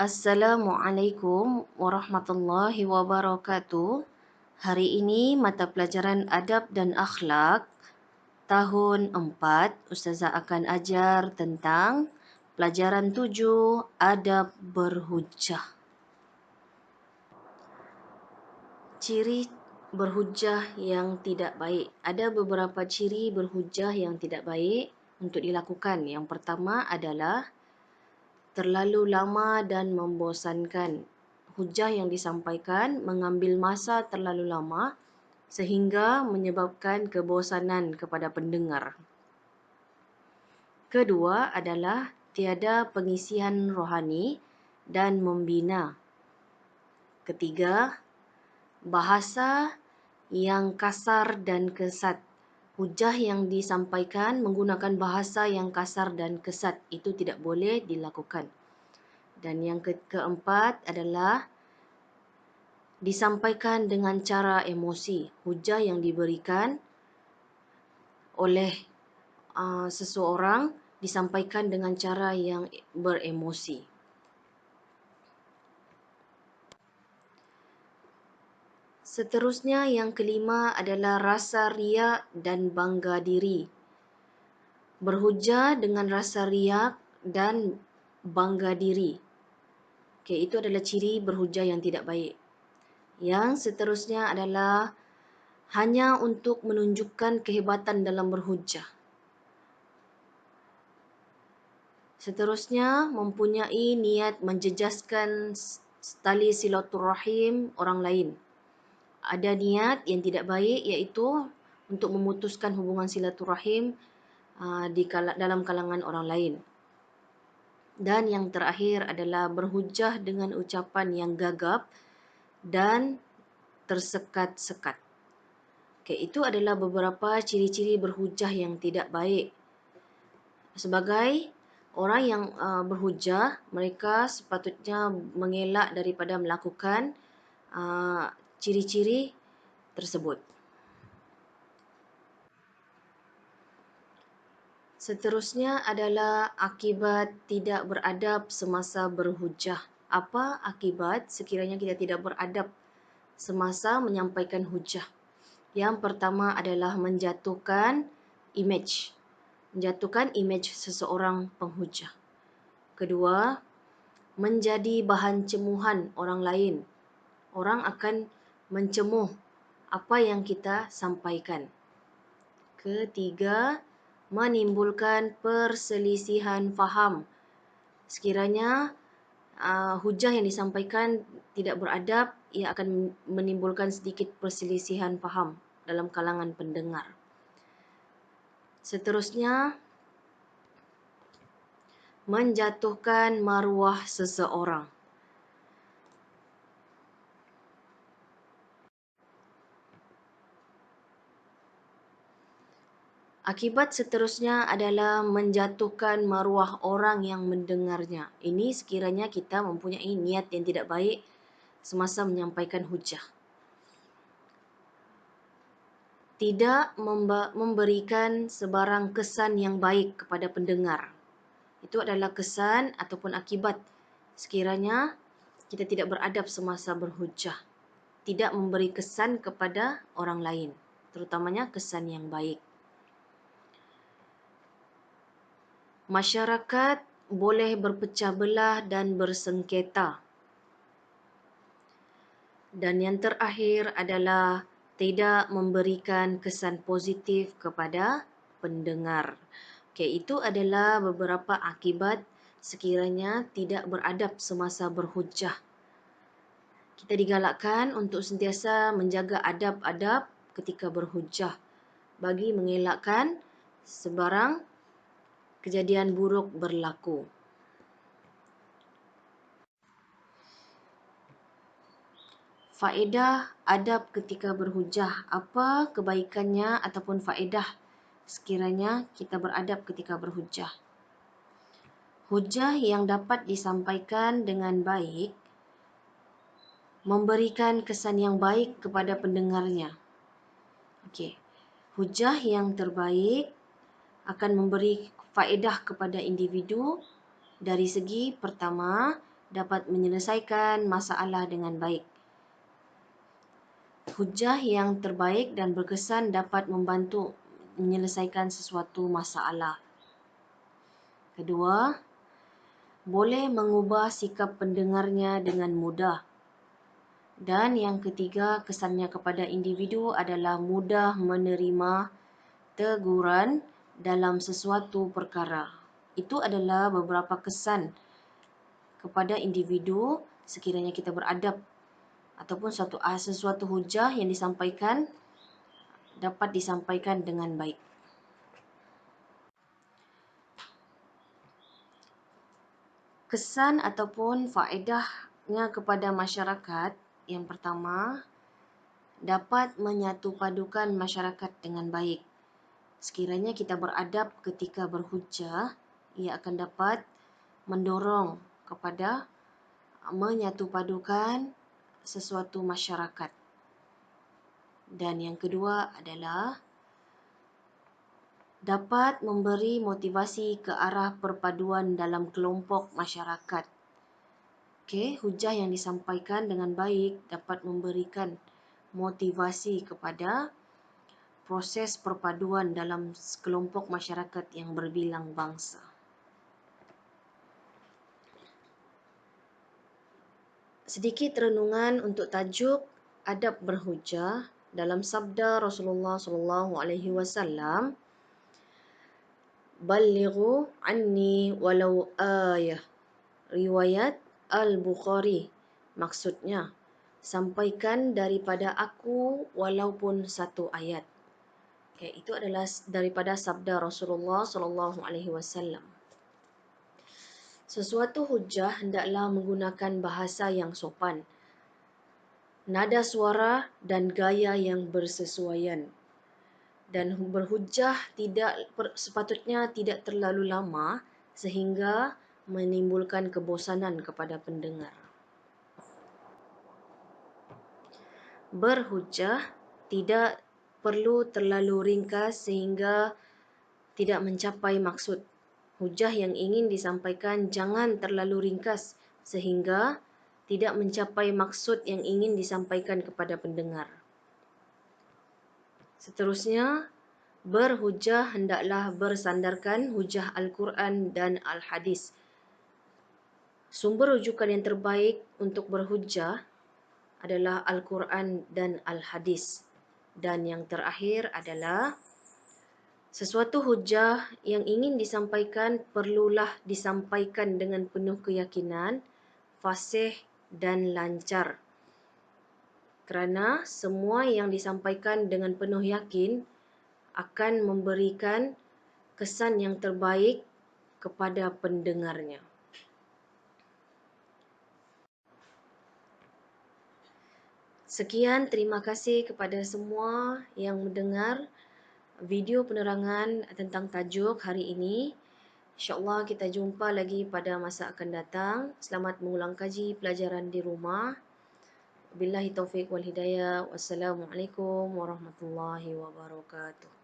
Assalamualaikum warahmatullahi wabarakatuh. Hari ini mata pelajaran Adab dan Akhlak tahun 4, Ustazah akan ajar tentang pelajaran 7, Adab berhujjah. Ciri berhujjah yang tidak baik. Ada beberapa ciri berhujjah yang tidak baik untuk dilakukan. Yang pertama adalah terlalu lama dan membosankan. Hujah yang disampaikan mengambil masa terlalu lama sehingga menyebabkan kebosanan kepada pendengar. Kedua adalah tiada pengisian rohani dan membina. Ketiga, bahasa yang kasar dan kesat. Hujah yang disampaikan menggunakan bahasa yang kasar dan kesat. Itu tidak boleh dilakukan. Dan yang keempat adalah disampaikan dengan cara emosi. Hujah yang diberikan oleh seseorang disampaikan dengan cara yang beremosi. Seterusnya yang kelima adalah rasa riak dan bangga diri. Berhujah dengan rasa riak dan bangga diri. Okey, itu adalah ciri berhujah yang tidak baik. Yang seterusnya adalah hanya untuk menunjukkan kehebatan dalam berhujah. Seterusnya, mempunyai niat menjejaskan tali silaturahim orang lain. Ada niat yang tidak baik iaitu untuk memutuskan hubungan silaturahim dalam kalangan orang lain. Dan yang terakhir adalah berhujah dengan ucapan yang gagap dan tersekat-sekat. Okey, itu adalah beberapa ciri-ciri berhujah yang tidak baik. Sebagai orang yang berhujah, mereka sepatutnya mengelak daripada melakukan ciri-ciri tersebut. Seterusnya adalah akibat tidak beradab semasa berhujah. Apa akibat sekiranya kita tidak beradab semasa menyampaikan hujah? Yang pertama adalah menjatuhkan imej seseorang penghujah. Kedua, menjadi bahan cemuhan orang lain. Orang akan mencemuh apa yang kita sampaikan. Ketiga, menimbulkan perselisihan faham. Sekiranya hujah yang disampaikan tidak beradab, ia akan menimbulkan sedikit perselisihan faham dalam kalangan pendengar. Seterusnya, menjatuhkan maruah seseorang. Akibat seterusnya adalah menjatuhkan maruah orang yang mendengarnya. Ini sekiranya kita mempunyai niat yang tidak baik semasa menyampaikan hujah. Tidak memberikan sebarang kesan yang baik kepada pendengar. Itu adalah kesan ataupun akibat sekiranya kita tidak beradab semasa berhujah. Tidak memberi kesan kepada orang lain, terutamanya kesan yang baik. Masyarakat boleh berpecah belah dan bersengketa. Dan yang terakhir adalah tidak memberikan kesan positif kepada pendengar. Okey, itu adalah beberapa akibat sekiranya tidak beradab semasa berhujah. Kita digalakkan untuk sentiasa menjaga adab-adab ketika berhujah bagi mengelakkan sebarang kejadian buruk berlaku. Faedah adab ketika berhujah. Apa kebaikannya ataupun faedah sekiranya kita beradab ketika berhujah? Hujah yang dapat disampaikan dengan baik memberikan kesan yang baik kepada pendengarnya. Okey. Hujah yang terbaik akan memberi faedah kepada individu dari segi pertama, dapat menyelesaikan masalah dengan baik. Hujah yang terbaik dan berkesan dapat membantu menyelesaikan sesuatu masalah. Kedua, boleh mengubah sikap pendengarnya dengan mudah. Dan yang ketiga, kesannya kepada individu adalah mudah menerima teguran dalam sesuatu perkara. Itu adalah beberapa kesan kepada individu sekiranya kita beradab ataupun sesuatu hujah yang disampaikan dapat disampaikan dengan baik. Kesan ataupun faedahnya kepada masyarakat, yang pertama, dapat menyatupadukan masyarakat dengan baik. Sekiranya kita beradab ketika berhujah, ia akan dapat mendorong kepada menyatupadukan sesuatu masyarakat. Dan yang kedua adalah dapat memberi motivasi ke arah perpaduan dalam kelompok masyarakat. Hujah yang disampaikan dengan baik dapat memberikan motivasi kepada proses perpaduan dalam kelompok masyarakat yang berbilang bangsa. Sedikit renungan untuk tajuk adab berhujah dalam sabda Rasulullah SAW, "Ballighu anni walau ayah." Riwayat Al-Bukhari. Maksudnya, sampaikan daripada aku walaupun satu ayat. Itu adalah daripada sabda Rasulullah SAW. Sesuatu hujah hendaklah menggunakan bahasa yang sopan, nada suara dan gaya yang bersesuaian. Dan berhujah sepatutnya tidak terlalu lama sehingga menimbulkan kebosanan kepada pendengar. Berhujah tidak perlu terlalu ringkas sehingga tidak mencapai maksud. Hujah yang ingin disampaikan jangan terlalu ringkas sehingga tidak mencapai maksud yang ingin disampaikan kepada pendengar. Seterusnya, berhujah hendaklah bersandarkan hujah Al-Quran dan Al-Hadis. Sumber rujukan yang terbaik untuk berhujah adalah Al-Quran dan Al-Hadis. Dan yang terakhir adalah sesuatu hujah yang ingin disampaikan perlulah disampaikan dengan penuh keyakinan, fasih dan lancar. Kerana semua yang disampaikan dengan penuh yakin akan memberikan kesan yang terbaik kepada pendengarnya. Sekian, terima kasih kepada semua yang mendengar video penerangan tentang tajuk hari ini. InsyaAllah kita jumpa lagi pada masa akan datang. Selamat mengulang kaji pelajaran di rumah. Billahi taufiq wal hidayah. Wassalamualaikum warahmatullahi wabarakatuh.